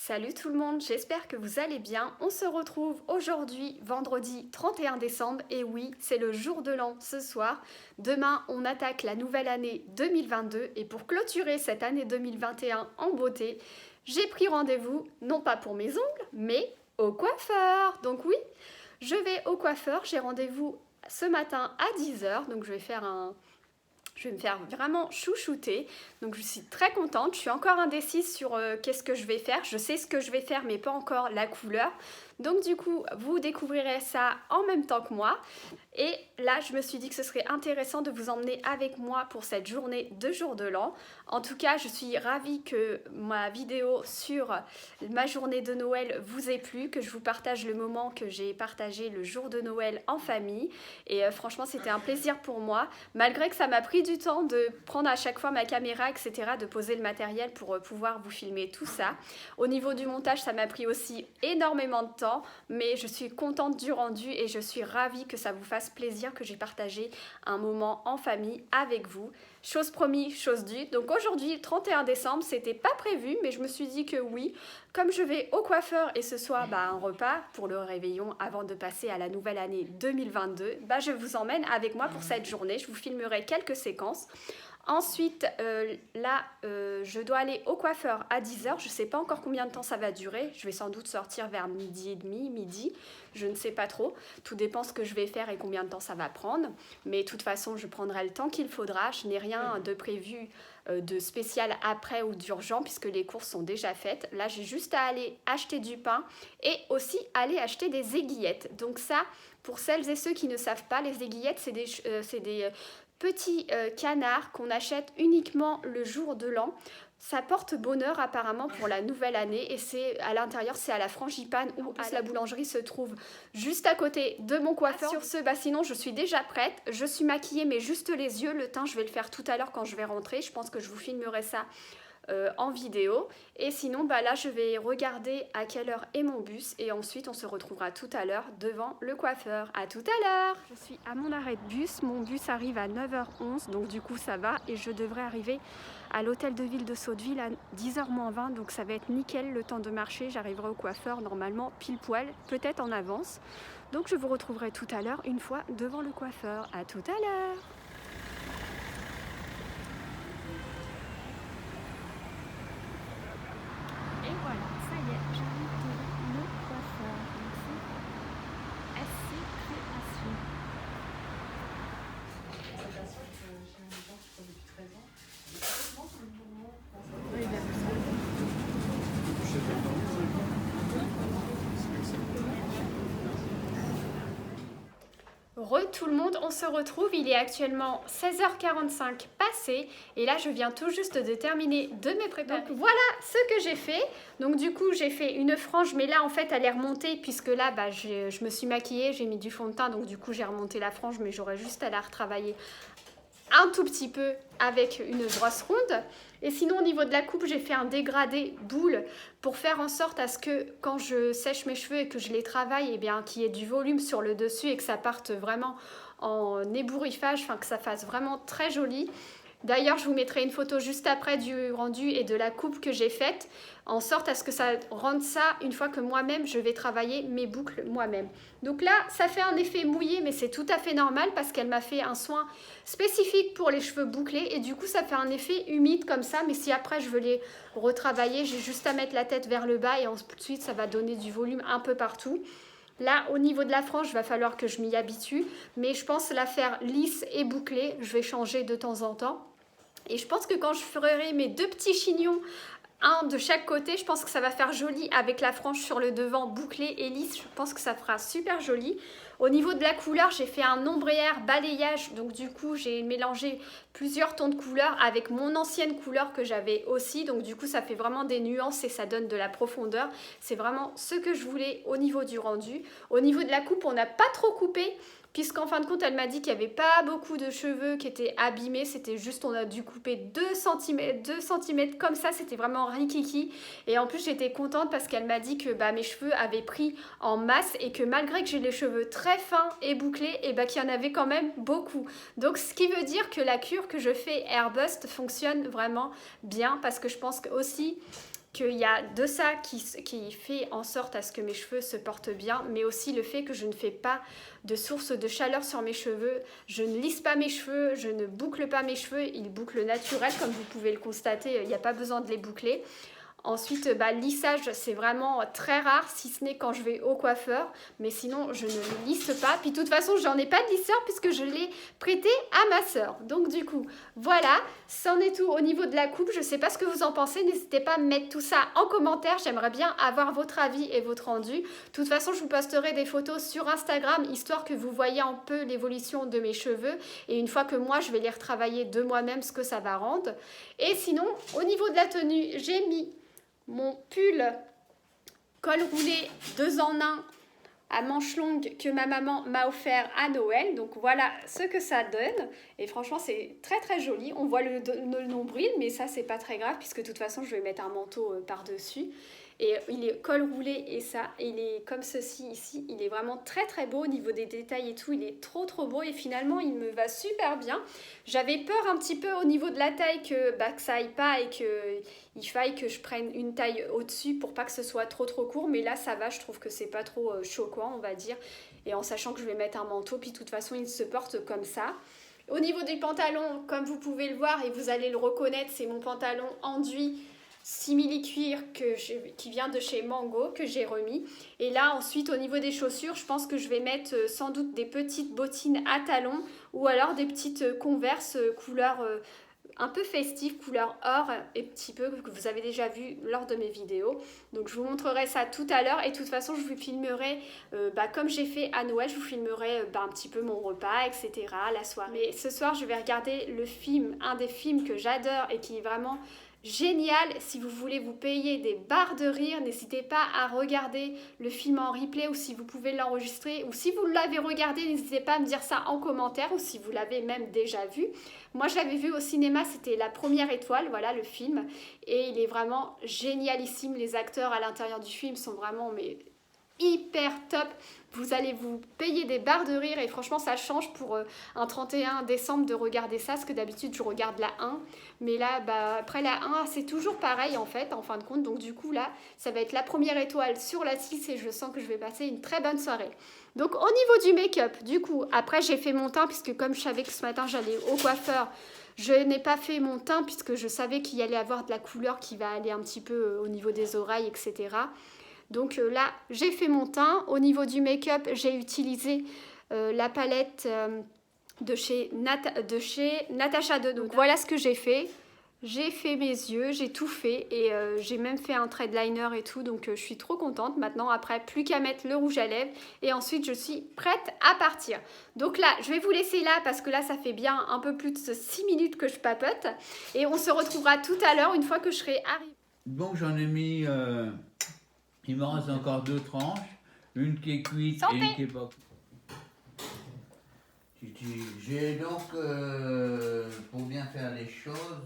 Salut tout le monde, j'espère que vous allez bien. On se retrouve aujourd'hui, vendredi 31 décembre. Et oui, c'est le jour de l'an ce soir. Demain, on attaque la nouvelle année 2022. Et pour clôturer cette année 2021 en beauté, j'ai pris rendez-vous, non pas pour mes ongles, mais au coiffeur. Donc oui, je vais au coiffeur. J'ai rendez-vous ce matin à 10h. Donc je vais me faire vraiment chouchouter, donc je suis très contente. Je suis encore indécise sur qu'est-ce que je vais faire. Je sais ce que je vais faire, mais pas encore la couleur. Donc du coup, vous découvrirez ça en même temps que moi. Et là, je me suis dit que ce serait intéressant de vous emmener avec moi pour cette journée de jour de l'an. En tout cas, je suis ravie que ma vidéo sur ma journée de Noël vous ait plu, que je vous partage le moment que j'ai partagé le jour de Noël en famille. Et franchement, c'était un plaisir pour moi, malgré que ça m'a pris du temps de prendre à chaque fois ma caméra, etc., de poser le matériel pour pouvoir vous filmer tout ça. Au niveau du montage, ça m'a pris aussi énormément de temps, mais je suis contente du rendu et je suis ravie que ça vous fasse plaisir, que j'ai partagé un moment en famille avec vous. Chose promis, chose due. Donc aujourd'hui, 31 décembre, c'était pas prévu, mais je me suis dit que oui, comme je vais au coiffeur et ce soir un repas pour le réveillon avant de passer à la nouvelle année 2022, je vous emmène avec moi pour cette journée. Je vous filmerai quelques séquences. Ensuite, je dois aller au coiffeur à 10h. Je ne sais pas encore combien de temps ça va durer. Je vais sans doute sortir vers midi et demi, midi. Je ne sais pas trop. Tout dépend ce que je vais faire et combien de temps ça va prendre. Mais de toute façon, je prendrai le temps qu'il faudra. Je n'ai rien de prévu de spécial après ou d'urgent puisque les courses sont déjà faites. Là, j'ai juste à aller acheter du pain et aussi aller acheter des aiguillettes. Donc ça, pour celles et ceux qui ne savent pas, les aiguillettes, c'est des petits canards qu'on achète uniquement le jour de l'an. Ça porte bonheur apparemment pour la nouvelle année et c'est à l'intérieur, c'est à la Frangipane où la boulangerie se trouve juste à côté de mon coiffeur. Sur ce, sinon je suis déjà prête, je suis maquillée mais juste les yeux, le teint je vais le faire tout à l'heure quand je vais rentrer, je pense que je vous filmerai ça en vidéo. Et sinon, là, je vais regarder à quelle heure est mon bus et ensuite on se retrouvera tout à l'heure devant le coiffeur. À tout à l'heure. Je suis à mon arrêt de bus. Mon bus arrive à 9h11, donc du coup ça va. Et je devrais arriver à l'hôtel de ville de Sotteville à 10h-20, donc ça va être nickel le temps de marcher. J'arriverai au coiffeur normalement pile poil, peut-être en avance. Donc je vous retrouverai tout à l'heure une fois devant le coiffeur. À tout à l'heure. Et voilà, ça y est, j'arrive devant le coiffeur. Donc c'est assez création. Oui, il a vu ça. Tout le monde, on se retrouve, il est actuellement 16h45 passé et là je viens tout juste de terminer de me préparer. Donc voilà ce que j'ai fait. Donc du coup j'ai fait une frange, mais là en fait elle est remontée puisque là je me suis maquillée, j'ai mis du fond de teint, donc du coup j'ai remonté la frange, mais j'aurais juste à la retravailler un tout petit peu avec une brosse ronde. Et sinon au niveau de la coupe, j'ai fait un dégradé boule pour faire en sorte à ce que quand je sèche mes cheveux et que je les travaille, qu'il y ait du volume sur le dessus et que ça parte vraiment en ébouriffage, que ça fasse vraiment très joli. D'ailleurs, je vous mettrai une photo juste après du rendu et de la coupe que j'ai faite, en sorte à ce que ça rende ça une fois que moi-même, je vais travailler mes boucles moi-même. Donc là, ça fait un effet mouillé, mais c'est tout à fait normal parce qu'elle m'a fait un soin spécifique pour les cheveux bouclés et du coup, ça fait un effet humide comme ça. Mais si après, je veux les retravailler, j'ai juste à mettre la tête vers le bas et ensuite, ça va donner du volume un peu partout. Là, au niveau de la frange, il va falloir que je m'y habitue, mais je pense la faire lisse et bouclée. Je vais changer de temps en temps. Et je pense que quand je ferai mes deux petits chignons, un de chaque côté, je pense que ça va faire joli avec la frange sur le devant bouclée et lisse. Je pense que ça fera super joli. Au niveau de la couleur, j'ai fait un ombrière balayage. Donc du coup, j'ai mélangé plusieurs tons de couleurs avec mon ancienne couleur que j'avais aussi. Donc du coup, ça fait vraiment des nuances et ça donne de la profondeur. C'est vraiment ce que je voulais au niveau du rendu. Au niveau de la coupe, on n'a pas trop coupé, puisqu'en fin de compte, elle m'a dit qu'il n'y avait pas beaucoup de cheveux qui étaient abîmés. C'était juste, on a dû couper 2 cm comme ça. C'était vraiment rikiki. Et en plus, j'étais contente parce qu'elle m'a dit que mes cheveux avaient pris en masse et que malgré que j'ai les cheveux très fins et bouclés, qu'il y en avait quand même beaucoup. Donc, ce qui veut dire que la cure que je fais Airbust fonctionne vraiment bien parce que je pense que aussi qu'il y a de ça qui fait en sorte à ce que mes cheveux se portent bien, mais aussi le fait que je ne fais pas de source de chaleur sur mes cheveux, je ne lisse pas mes cheveux, je ne boucle pas mes cheveux, ils bouclent naturel comme vous pouvez le constater, il n'y a pas besoin de les boucler. Ensuite, lissage, c'est vraiment très rare, si ce n'est quand je vais au coiffeur. Mais sinon, je ne le lisse pas. Puis de toute façon, j'en ai pas de lisseur puisque je l'ai prêté à ma sœur. Donc du coup, voilà, c'en est tout au niveau de la coupe. Je sais pas ce que vous en pensez. N'hésitez pas à mettre tout ça en commentaire. J'aimerais bien avoir votre avis et votre rendu. De toute façon, je vous posterai des photos sur Instagram, histoire que vous voyez un peu l'évolution de mes cheveux. Et une fois que moi, je vais les retravailler de moi-même, ce que ça va rendre. Et sinon, au niveau de la tenue, j'ai mis mon pull col roulé 2 en 1 à manches longues que ma maman m'a offert à Noël. Donc voilà ce que ça donne. Et franchement, c'est très très joli. On voit le nombril, mais ça, c'est pas très grave puisque de toute façon, je vais mettre un manteau par-dessus. Et il est col roulé et ça, il est comme ceci ici. Il est vraiment très très beau au niveau des détails et tout. Il est trop trop beau et finalement, il me va super bien. J'avais peur un petit peu au niveau de la taille que ça aille pas et qu'il faille que je prenne une taille au-dessus pour pas que ce soit trop trop court. Mais là, ça va, je trouve que c'est pas trop choquant, on va dire. Et en sachant que je vais mettre un manteau, puis de toute façon, il se porte comme ça. Au niveau du pantalon, comme vous pouvez le voir et vous allez le reconnaître, c'est mon pantalon enduit simili-cuir qui vient de chez Mango, que j'ai remis. Et là, ensuite, au niveau des chaussures, je pense que je vais mettre sans doute des petites bottines à talons ou alors des petites Converse couleur un peu festive, couleur or, et petit peu que vous avez déjà vu lors de mes vidéos. Donc je vous montrerai ça tout à l'heure et de toute façon je vous filmerai comme j'ai fait à Noël, je vous filmerai un petit peu mon repas, etc. la soirée. Ce soir je vais regarder le film, un des films que j'adore et qui est vraiment génial. Si vous voulez vous payer des barres de rire, n'hésitez pas à regarder le film en replay ou si vous pouvez l'enregistrer ou si vous l'avez regardé, n'hésitez pas à me dire ça en commentaire ou si vous l'avez même déjà vu. Moi je l'avais vu au cinéma, c'était La Première Étoile, voilà le film, et il est vraiment génialissime. Les acteurs à l'intérieur du film sont vraiment hyper top. Vous allez vous payer des barres de rire et franchement ça change pour un 31 décembre de regarder ça, parce que d'habitude je regarde la 1, mais là après la 1 c'est toujours pareil en fait en fin de compte. Donc du coup là ça va être La Première Étoile sur la 6 et je sens que je vais passer une très bonne soirée. Donc au niveau du make-up, du coup après j'ai fait mon teint puisque comme je savais que ce matin j'allais au coiffeur, je n'ai pas fait mon teint puisque je savais qu'il y allait avoir de la couleur qui va aller un petit peu au niveau des oreilles, etc. Donc là, j'ai fait mon teint. Au niveau du make-up, j'ai utilisé la palette de chez Natasha Denona. Donc voilà ce que j'ai fait. J'ai fait mes yeux, j'ai tout fait et j'ai même fait un thread liner et tout. Donc je suis trop contente. Maintenant, après, plus qu'à mettre le rouge à lèvres. Et ensuite, je suis prête à partir. Donc là, je vais vous laisser là parce que là, ça fait bien un peu plus de 6 minutes que je papote. Et on se retrouvera tout à l'heure une fois que je serai arrivée. Bon, j'en ai mis... Il me reste encore 2 tranches, une qui est cuite Santé. et une qui n'est pas cuite. J'ai donc, pour bien faire les choses...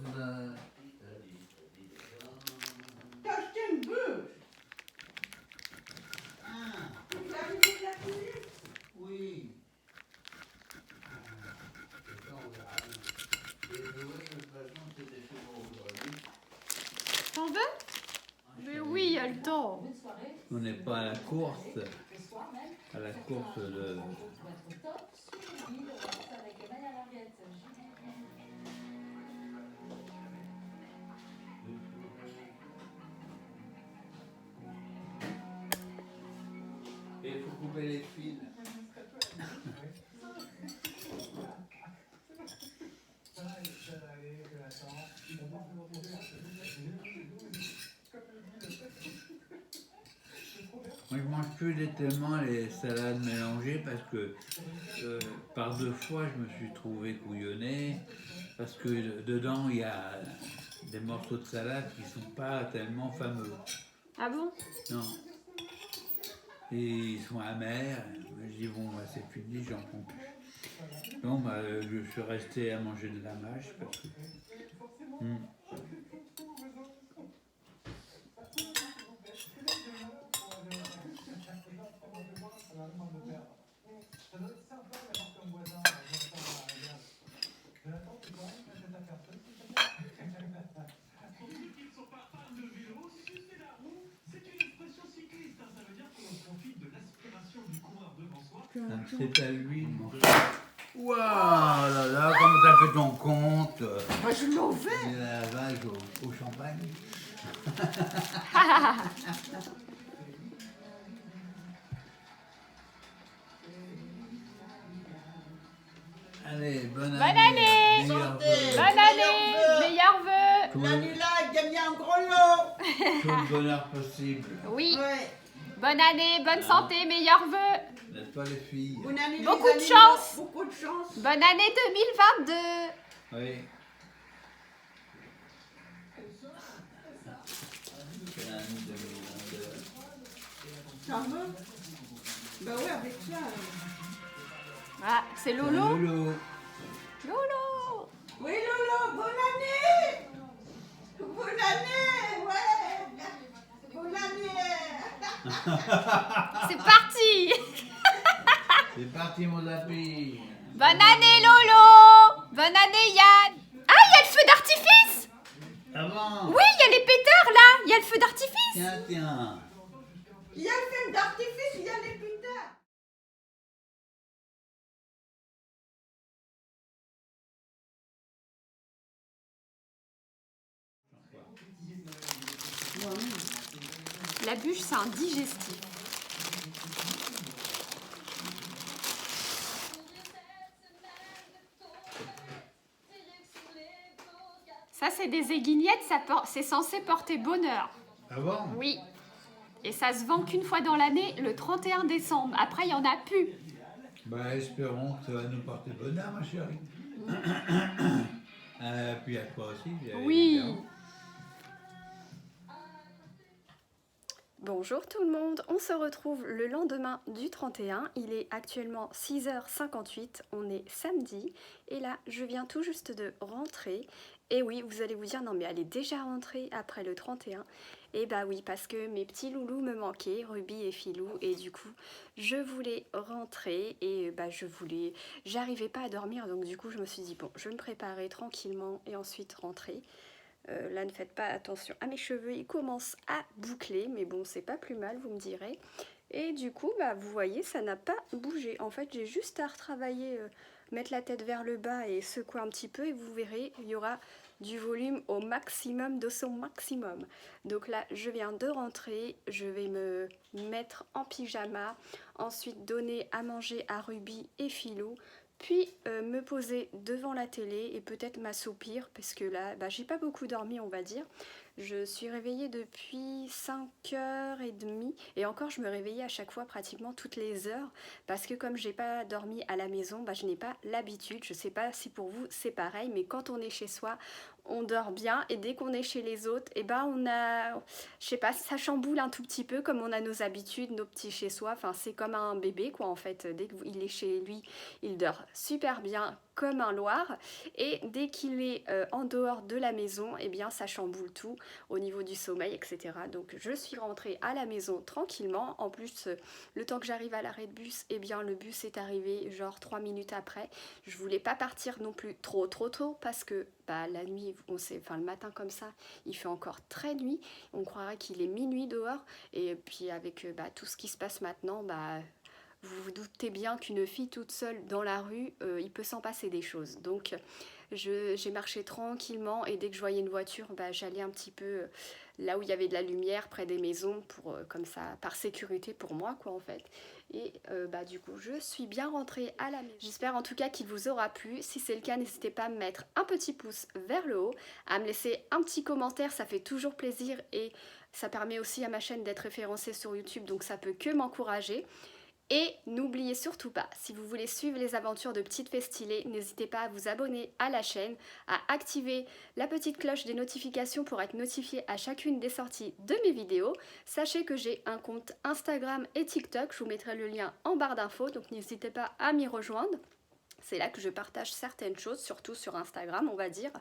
T'as acheté une bûche? Ah, Tu l'as mis de la cuisine? oui. Désolé, de toute façon, c'était souvent aujourd'hui. T'en veux? Mais oui, il y a le temps. On n'est pas à la course de... Et il faut couper les fils. Moi, je mange plus tellement les salades mélangées parce que par 2 fois, je me suis trouvé couillonné parce que dedans, il y a des morceaux de salade qui sont pas tellement fameux. Ah bon? Non. Et ils sont amers. Je dis, bon, c'est fini, j'en prends plus. Donc, je suis resté à manger de la mâche parce que... C'est à lui. Waouh là là, comment t'as fait ton compte? Bah, je l'en vais. Il y a la vague au champagne. Allez, bonne année. Meilleurs Santé. vœux. Bonne année, meilleurs vœux. Tout L'année-là, gagner un gros lot. le bonheur possible. Oui, Ouais. bonne année, bonne santé, meilleurs vœux. N'est-ce pas les filles? Bonne année, les Beaucoup de amis. chance. Beaucoup de chance. Bonne année 2022. Oui. C'est l'année 2022. Ça va? Bah ouais, avec ça. Ah, c'est Lolo. Lolo. Lolo. Oui, Lolo, bonne année. Bonne année, ouais. Bonne année. C'est parti. C'est parti mon lapin. Bonne année Lolo. Bonne année Yann. Ah, il y a le feu d'artifice. Avant. Oui, il y a les pétards là. Il y a le feu d'artifice. Tiens, tiens. Il y a le film d'artifice, il y a les putains. La bûche, c'est un digestif. Ça, c'est des aiguignettes, c'est censé porter bonheur. Ah bon? Oui. Et ça se vend qu'une fois dans l'année, le 31 décembre. Après, il n'y en a plus. Bah, espérons que ça va nous porter bonheur, ma chérie. Puis à toi aussi. Oui. évidemment. Bonjour tout le monde, on se retrouve le lendemain du 31, il est actuellement 6h58, on est samedi et là je viens tout juste de rentrer et oui vous allez vous dire non mais elle est déjà rentrée après le 31 et bah oui parce que mes petits loulous me manquaient, Ruby et Filou et du coup je voulais rentrer et bah j'arrivais pas à dormir donc du coup je me suis dit bon je vais me préparer tranquillement et ensuite rentrer. Là, ne faites pas attention à mes cheveux, ils commencent à boucler, mais bon, c'est pas plus mal, vous me direz. Et du coup, bah, vous voyez, ça n'a pas bougé. En fait, j'ai juste à retravailler, mettre la tête vers le bas et secouer un petit peu, et vous verrez, il y aura du volume au maximum de son maximum. Donc là, je viens de rentrer, je vais me mettre en pyjama, ensuite donner à manger à Ruby et Filou, puis me poser devant la télé et peut-être m'assoupir parce que là, bah, j'ai pas beaucoup dormi on va dire. Je suis réveillée depuis 5h30 et encore je me réveillais à chaque fois pratiquement toutes les heures parce que comme j'ai pas dormi à la maison, bah, je n'ai pas l'habitude. Je sais pas si pour vous c'est pareil mais quand on est chez soi, on dort bien et dès qu'on est chez les autres, et ben on a, je sais pas, ça chamboule un tout petit peu comme on a nos habitudes, nos petits chez soi. Enfin c'est comme un bébé quoi en fait. Dès qu'il est chez lui, il dort super bien comme un loir et dès qu'il est en dehors de la maison, et bien ça chamboule tout au niveau du sommeil, etc. Donc je suis rentrée à la maison tranquillement. En plus, le temps que j'arrive à l'arrêt de bus, et bien le bus est arrivé genre 3 minutes après. Je voulais pas partir non plus trop tôt parce que bah, la nuit, enfin le matin comme ça, il fait encore très nuit. On croirait qu'il est minuit dehors et puis avec bah, tout ce qui se passe maintenant, bah vous vous doutez bien qu'une fille toute seule dans la rue, il peut s'en passer des choses. Donc j'ai marché tranquillement et dès que je voyais une voiture, bah, j'allais un petit peu là où il y avait de la lumière près des maisons pour comme ça par sécurité pour moi quoi en fait. Et bah du coup je suis bien rentrée à la maison. J'espère en tout cas qu'il vous aura plu. Si c'est le cas, n'hésitez pas à me mettre un petit pouce vers le haut, à me laisser un petit commentaire, ça fait toujours plaisir et ça permet aussi à ma chaîne d'être référencée sur YouTube, donc ça peut que m'encourager. Et n'oubliez surtout pas, si vous voulez suivre les aventures de Petite Fée Stylée, n'hésitez pas à vous abonner à la chaîne, à activer la petite cloche des notifications pour être notifié à chacune des sorties de mes vidéos. Sachez que j'ai un compte Instagram et TikTok, je vous mettrai le lien en barre d'infos, donc n'hésitez pas à m'y rejoindre. C'est là que je partage certaines choses, surtout sur Instagram on va dire.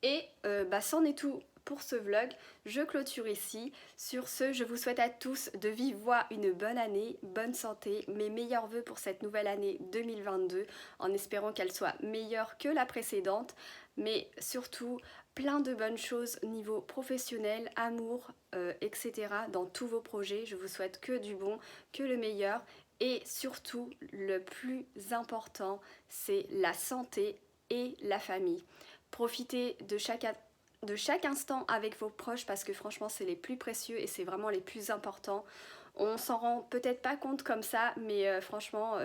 Et bah, c'en est tout pour ce vlog, je clôture ici. Sur ce, je vous souhaite à tous de vive voix une bonne année, bonne santé, mes meilleurs vœux pour cette nouvelle année 2022, en espérant qu'elle soit meilleure que la précédente, mais surtout plein de bonnes choses niveau professionnel, amour, etc. dans tous vos projets. Je vous souhaite que du bon, que le meilleur. Et surtout, le plus important, c'est la santé et la famille. Profitez de chaque instant avec vos proches parce que franchement, c'est les plus précieux et c'est vraiment les plus importants. On s'en rend peut-être pas compte comme ça, mais franchement,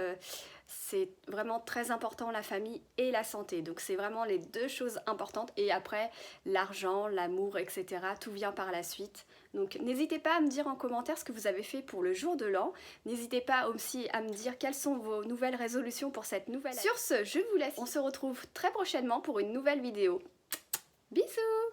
c'est vraiment très important la famille et la santé. Donc c'est vraiment les deux choses importantes. Et après, l'argent, l'amour, etc. Tout vient par la suite. Donc n'hésitez pas à me dire en commentaire ce que vous avez fait pour le jour de l'an. N'hésitez pas aussi à me dire quelles sont vos nouvelles résolutions pour cette nouvelle année. Sur ce, je vous laisse. On se retrouve très prochainement pour une nouvelle vidéo. Bisous!